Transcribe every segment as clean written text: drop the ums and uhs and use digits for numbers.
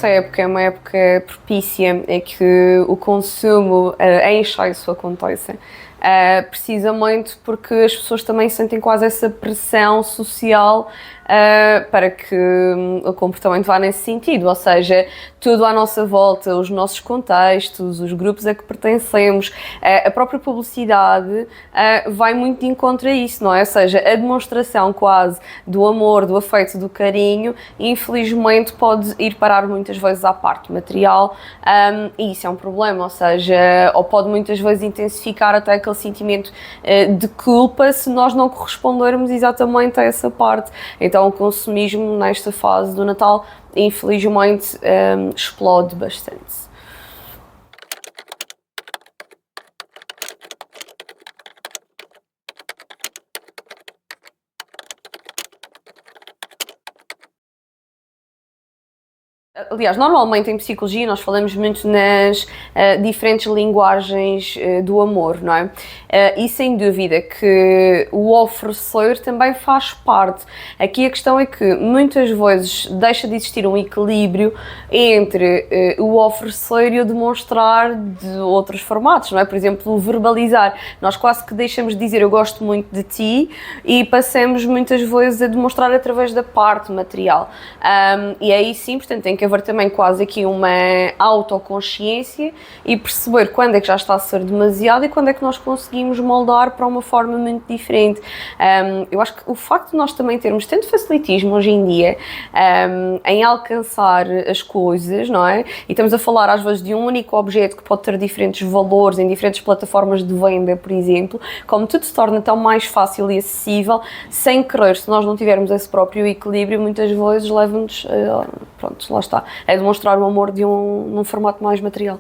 esta época é uma época propícia em que o consumo em excesso acontece. Precisamente porque as pessoas também sentem quase essa pressão social para que o comportamento vá nesse sentido, ou seja, tudo à nossa volta, os nossos contextos, os grupos a que pertencemos, a própria publicidade vai muito de encontro a isso, não é? Ou seja, a demonstração quase do amor, do afeto, do carinho, infelizmente pode ir parar muitas vezes à parte material e isso é um problema, ou seja, ou pode muitas vezes intensificar até aquele sentimento de culpa se nós não correspondermos exatamente a essa parte. Então o consumismo nesta fase do Natal, infelizmente, explode bastante. Aliás, normalmente em psicologia nós falamos muito nas diferentes linguagens do amor, não é? E sem dúvida que o oferecer também faz parte. Aqui a questão é que muitas vezes deixa de existir um equilíbrio entre o oferecer e o demonstrar de outros formatos, não é? Por exemplo, o verbalizar. Nós quase que deixamos de dizer eu gosto muito de ti e passamos muitas vezes a demonstrar através da parte material. E aí sim, portanto, tem que haver também quase aqui uma autoconsciência e perceber quando é que já está a ser demasiado e quando é que nós conseguimos moldar para uma forma muito diferente. Eu acho que o facto de nós também termos tanto facilitismo hoje em dia em alcançar as coisas, não é? E estamos a falar às vezes de um único objeto que pode ter diferentes valores em diferentes plataformas de venda, por exemplo, como tudo se torna tão mais fácil e acessível, sem querer, se nós não tivermos esse próprio equilíbrio, muitas vezes leva-nos, pronto, lá está, a demonstrar o amor num formato mais material.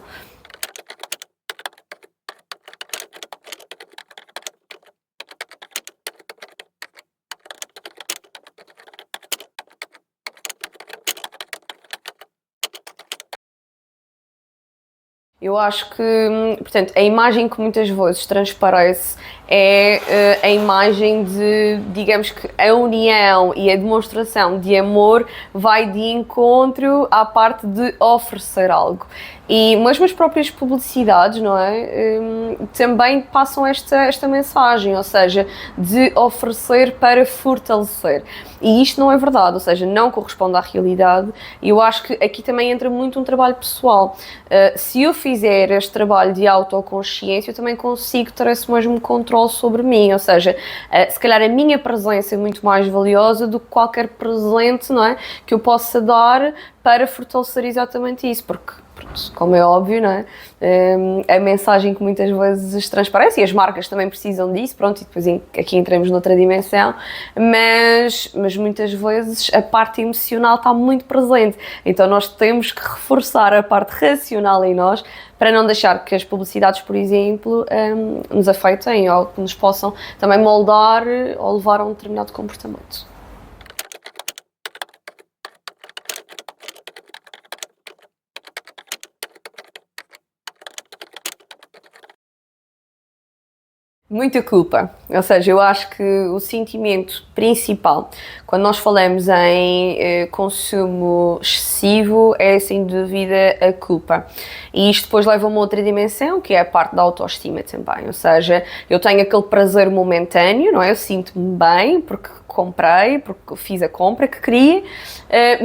Eu acho que, portanto, a imagem que muitas vezes transparece é a imagem de, digamos que a união e a demonstração de amor vai de encontro à parte de oferecer algo. E mesmo as próprias publicidades, não é? Também passam esta mensagem, ou seja, de oferecer para fortalecer. E isto não é verdade, ou seja, não corresponde à realidade. E eu acho que aqui também entra muito um trabalho pessoal. Se eu fizer este trabalho de autoconsciência, eu também consigo ter esse mesmo controle sobre mim, ou seja, se calhar a minha presença é muito mais valiosa do que qualquer presente, não é, que eu possa dar para fortalecer exatamente isso, porque, como é óbvio, não é? A mensagem que muitas vezes transparece, e as marcas também precisam disso, pronto, e depois aqui entramos noutra dimensão, mas muitas vezes a parte emocional está muito presente, então nós temos que reforçar a parte racional em nós para não deixar que as publicidades, por exemplo, nos afetem ou que nos possam também moldar ou levar a um determinado comportamento. Muita culpa, ou seja, eu acho que o sentimento principal quando nós falamos em consumo excessivo é sem dúvida a culpa. E isto depois leva a uma outra dimensão, que é a parte da autoestima também, ou seja, eu tenho aquele prazer momentâneo, não é? Eu sinto-me bem porque comprei, porque fiz a compra que queria,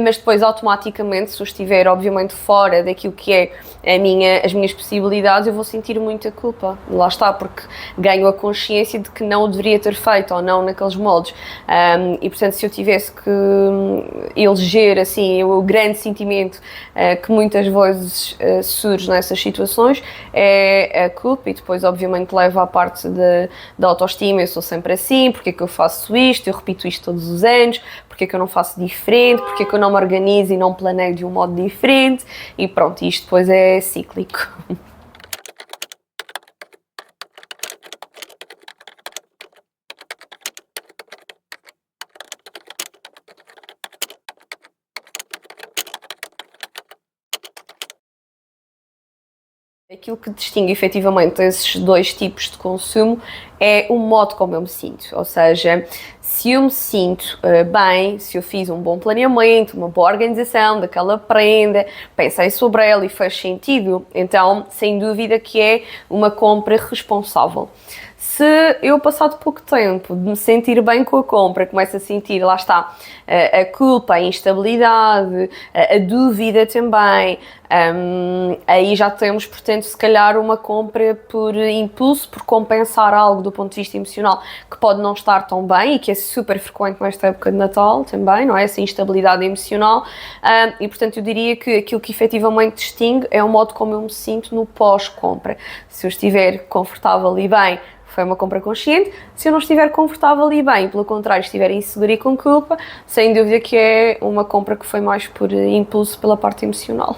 mas depois automaticamente, se eu estiver obviamente fora daquilo que é as minhas possibilidades, eu vou sentir muita culpa. Lá está, porque ganho a consciência de que não o deveria ter feito ou não naqueles moldes. E portanto, se eu tivesse que eleger assim, o grande sentimento que muitas vezes surge nessas situações é a culpa, e depois obviamente leva à parte da autoestima. Eu sou sempre assim, porque é que eu faço isto, eu repito isto todos os anos, porque é que eu não faço diferente, porque é que eu não me organizo e não planeio de um modo diferente, e pronto, isto depois é cíclico. aquilo que distingue efetivamente esses dois tipos de consumo é o modo como eu me sinto, ou seja, se eu me sinto bem, se eu fiz um bom planeamento, uma boa organização daquela prenda, pensei sobre ela e faz sentido, então sem dúvida que é uma compra responsável. Se eu, passado pouco tempo, de me sentir bem com a compra, começo a sentir, lá está, a culpa, a instabilidade, a dúvida também, aí já temos, portanto, se calhar uma compra por impulso, por compensar algo do ponto de vista emocional que pode não estar tão bem e que é super frequente nesta época de Natal também, não é? Essa instabilidade emocional, e portanto eu diria que aquilo que efetivamente distingue é o modo como eu me sinto no pós-compra. Se eu estiver confortável e bem, foi uma compra consciente. Se eu não estiver confortável e bem, pelo contrário, estiver insegura e com culpa, sem dúvida que é uma compra que foi mais por impulso pela parte emocional.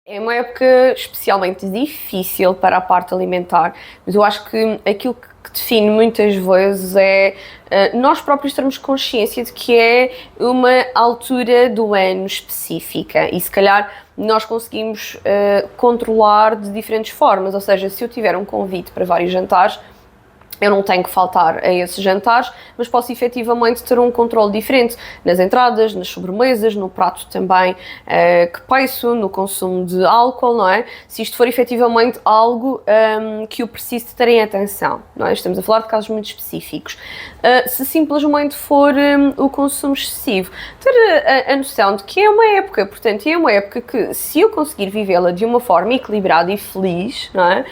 É uma época especialmente difícil para a parte alimentar, mas eu acho que aquilo que define muitas vezes é nós próprios termos consciência de que é uma altura do ano específica e se calhar nós conseguimos controlar de diferentes formas, ou seja, se eu tiver um convite para vários jantares, eu não tenho que faltar a esses jantares, mas posso efetivamente ter um controle diferente nas entradas, nas sobremesas, no prato também que peço, no consumo de álcool, não é? Se isto for efetivamente algo que eu preciso de ter em atenção, não é? Estamos a falar de casos muito específicos. Se simplesmente for o consumo excessivo, ter a noção de que é uma época, portanto, é uma época que se eu conseguir vivê-la de uma forma equilibrada e feliz, não é?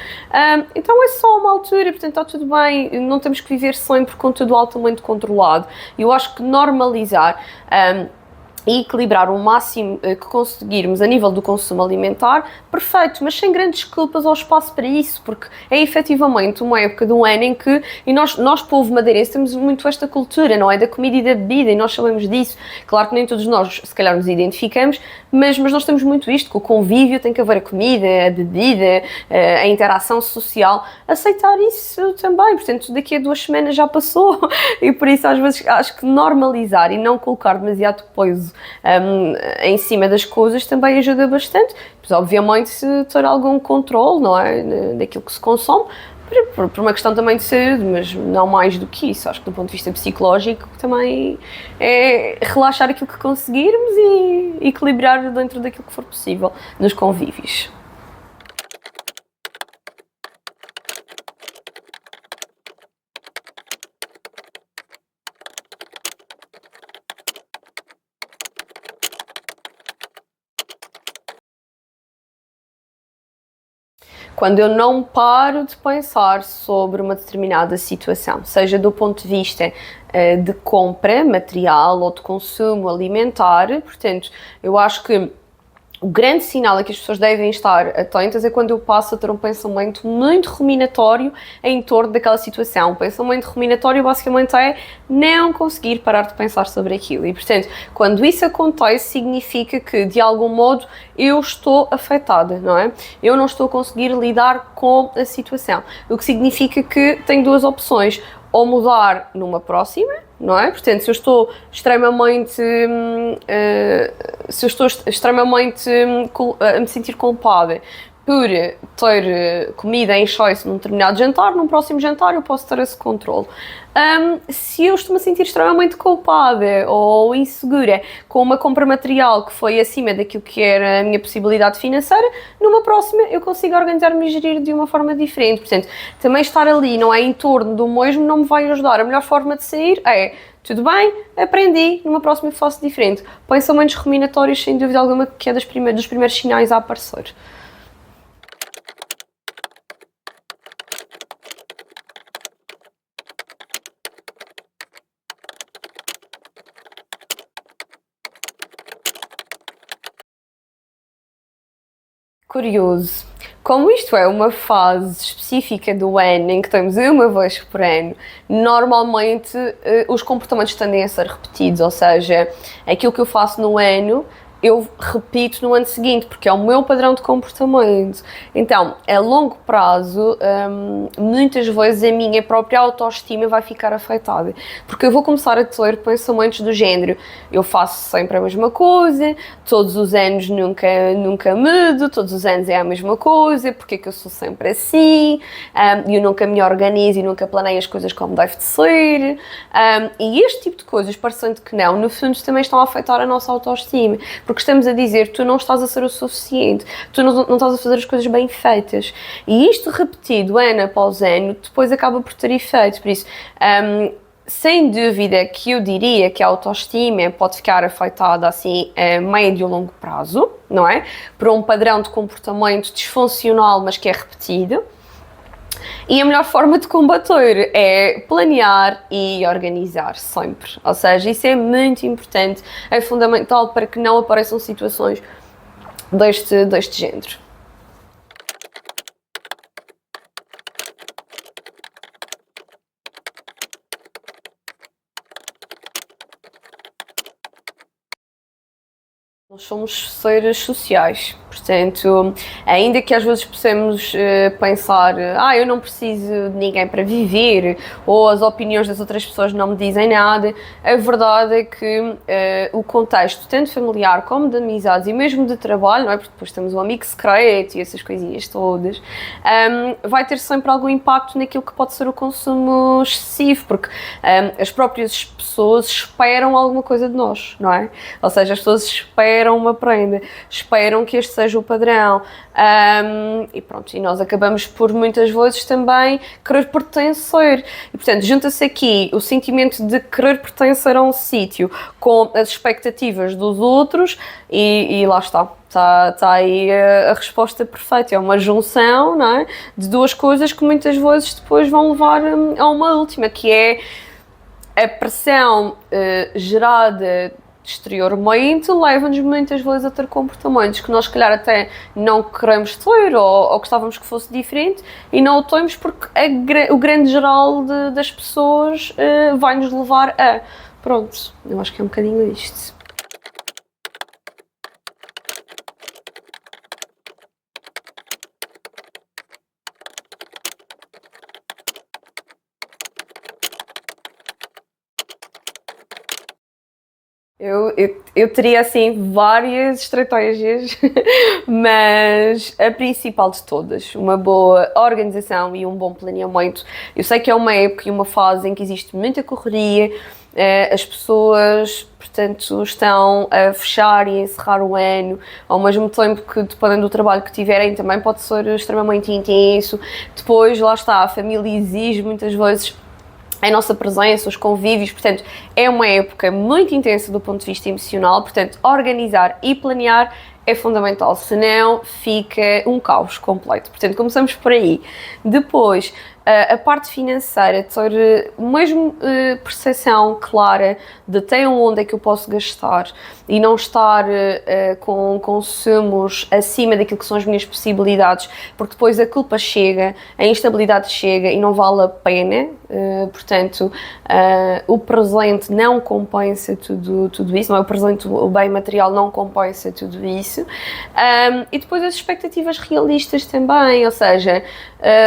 Então é só uma altura, portanto está tudo bem, não temos que viver sempre com tudo altamente controlado. Eu acho que normalizar e equilibrar o máximo que conseguirmos a nível do consumo alimentar, perfeito, mas sem grandes desculpas ao espaço para isso, porque é efetivamente uma época do ano em que, e nós povo madeirense, temos muito esta cultura, não é? Da comida e da bebida, e nós sabemos disso. Claro que nem todos nós, se calhar, nos identificamos, mas nós temos muito isto, que o convívio tem que haver a comida, a bebida, a interação social, aceitar isso também, portanto, daqui a 2 semanas já passou, e por isso às vezes acho que normalizar e não colocar demasiado peso em cima das coisas também ajuda bastante, pois obviamente ter algum controle, não é, daquilo que se consome, por uma questão também de saúde, mas não mais do que isso. Acho que do ponto de vista psicológico também é relaxar aquilo que conseguirmos e equilibrar dentro daquilo que for possível nos convívios. Quando eu não paro de pensar sobre uma determinada situação, seja do ponto de vista de compra material ou de consumo alimentar, portanto, eu acho que o grande sinal a que as pessoas devem estar atentas é quando eu passo a ter um pensamento muito ruminatório em torno daquela situação. O pensamento ruminatório basicamente é não conseguir parar de pensar sobre aquilo. E, portanto, quando isso acontece, significa que, de algum modo, eu estou afetada, não é? Eu não estou a conseguir lidar com a situação. O que significa que tenho 2 opções. Ou mudar numa próxima, não é? Portanto, se eu estou extremamente a me sentir culpada por ter comida em excesso num determinado jantar, num próximo jantar eu posso ter esse controle. Se eu estou-me a sentir extremamente culpada ou insegura com uma compra material que foi acima daquilo que era a minha possibilidade financeira, numa próxima eu consigo organizar-me e gerir de uma forma diferente. Portanto, também estar ali, não é, em torno do mesmo, não me vai ajudar. A melhor forma de sair é: tudo bem, aprendi, numa próxima eu faço diferente. Pensamentos ruminatórios, sem dúvida alguma, que é dos primeiros sinais a aparecer. Curioso. Como isto é uma fase específica do ano em que temos uma vez por ano, normalmente os comportamentos tendem a ser repetidos, ou seja, aquilo que eu faço no ano eu repito no ano seguinte, porque é o meu padrão de comportamento. Então, a longo prazo, muitas vezes a minha própria autoestima vai ficar afetada, porque eu vou começar a ter pensamentos do género: eu faço sempre a mesma coisa, todos os anos nunca mudo, todos os anos é a mesma coisa, porque é que eu sou sempre assim, eu nunca me organizo e nunca planeio as coisas como deve de ser, e este tipo de coisas, parecendo que não, no fundo também estão a afetar a nossa autoestima, porque estamos a dizer: tu não estás a ser o suficiente, tu não estás a fazer as coisas bem feitas. E isto repetido ano após ano, depois acaba por ter efeito. Por isso, sem dúvida que eu diria que a autoestima pode ficar afetada assim a médio e longo prazo, não é? Por um padrão de comportamento disfuncional, mas que é repetido. E a melhor forma de combater é planear e organizar sempre. Ou seja, isso é muito importante, é fundamental para que não apareçam situações deste género. Nós somos seres sociais, portanto, ainda que às vezes possamos pensar: eu não preciso de ninguém para viver, ou as opiniões das outras pessoas não me dizem nada, a verdade é que o contexto, tanto familiar como de amizades e mesmo de trabalho, não é? Porque depois temos um amigo secreto e essas coisinhas todas, vai ter sempre algum impacto naquilo que pode ser o consumo excessivo, porque as próprias pessoas esperam alguma coisa de nós, não é? Ou seja, as pessoas esperam uma prenda, esperam que este seja o padrão, e pronto, e nós acabamos por muitas vezes também querer pertencer, e portanto junta-se aqui o sentimento de querer pertencer a um sítio com as expectativas dos outros e lá está aí a resposta perfeita. É uma junção, não é, de duas coisas que muitas vezes depois vão levar a uma última, que é a pressão gerada exteriormente, leva-nos muitas vezes a ter comportamentos que nós, se calhar, até não queremos ter ou gostávamos que fosse diferente, e não o temos porque o grande geral das pessoas vai nos levar a... Pronto, eu acho que é um bocadinho isto. Eu teria assim várias estratégias, mas a principal de todas, uma boa organização e um bom planeamento. Eu sei que é uma época e uma fase em que existe muita correria, as pessoas, portanto, estão a fechar e a encerrar o ano, ao mesmo tempo que, dependendo do trabalho que tiverem, também pode ser extremamente intenso. Depois, lá está, a família exige muitas vezes a nossa presença, os convívios, portanto, é uma época muito intensa do ponto de vista emocional, portanto, organizar e planear é fundamental, senão fica um caos completo. Portanto, começamos por aí. Depois, a parte financeira, ter mesmo percepção clara de até onde é que eu posso gastar e não estar com consumos acima daquilo que são as minhas possibilidades, porque depois a culpa chega, a instabilidade chega e não vale a pena. Portanto, o presente não compensa tudo isso, não é? O presente, o bem material não compensa tudo isso. E depois as expectativas realistas também, ou seja,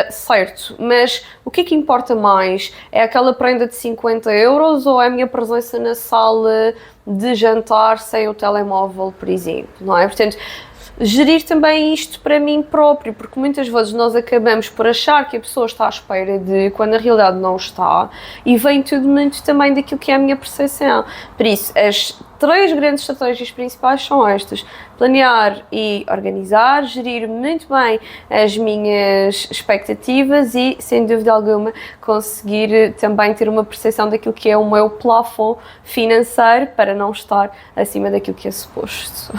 certo, mas o que é que importa mais? É aquela prenda de 50 euros ou é a minha presença na sala de jantar sem o telemóvel, por exemplo, não é? Portanto, gerir também isto para mim próprio, porque muitas vezes nós acabamos por achar que a pessoa está à espera de, quando na realidade não está, e vem tudo muito também daquilo que é a minha percepção. Por isso, as 3 grandes estratégias principais são estas: planear e organizar, gerir muito bem as minhas expectativas e, sem dúvida alguma, conseguir também ter uma percepção daquilo que é o meu plafond financeiro para não estar acima daquilo que é suposto.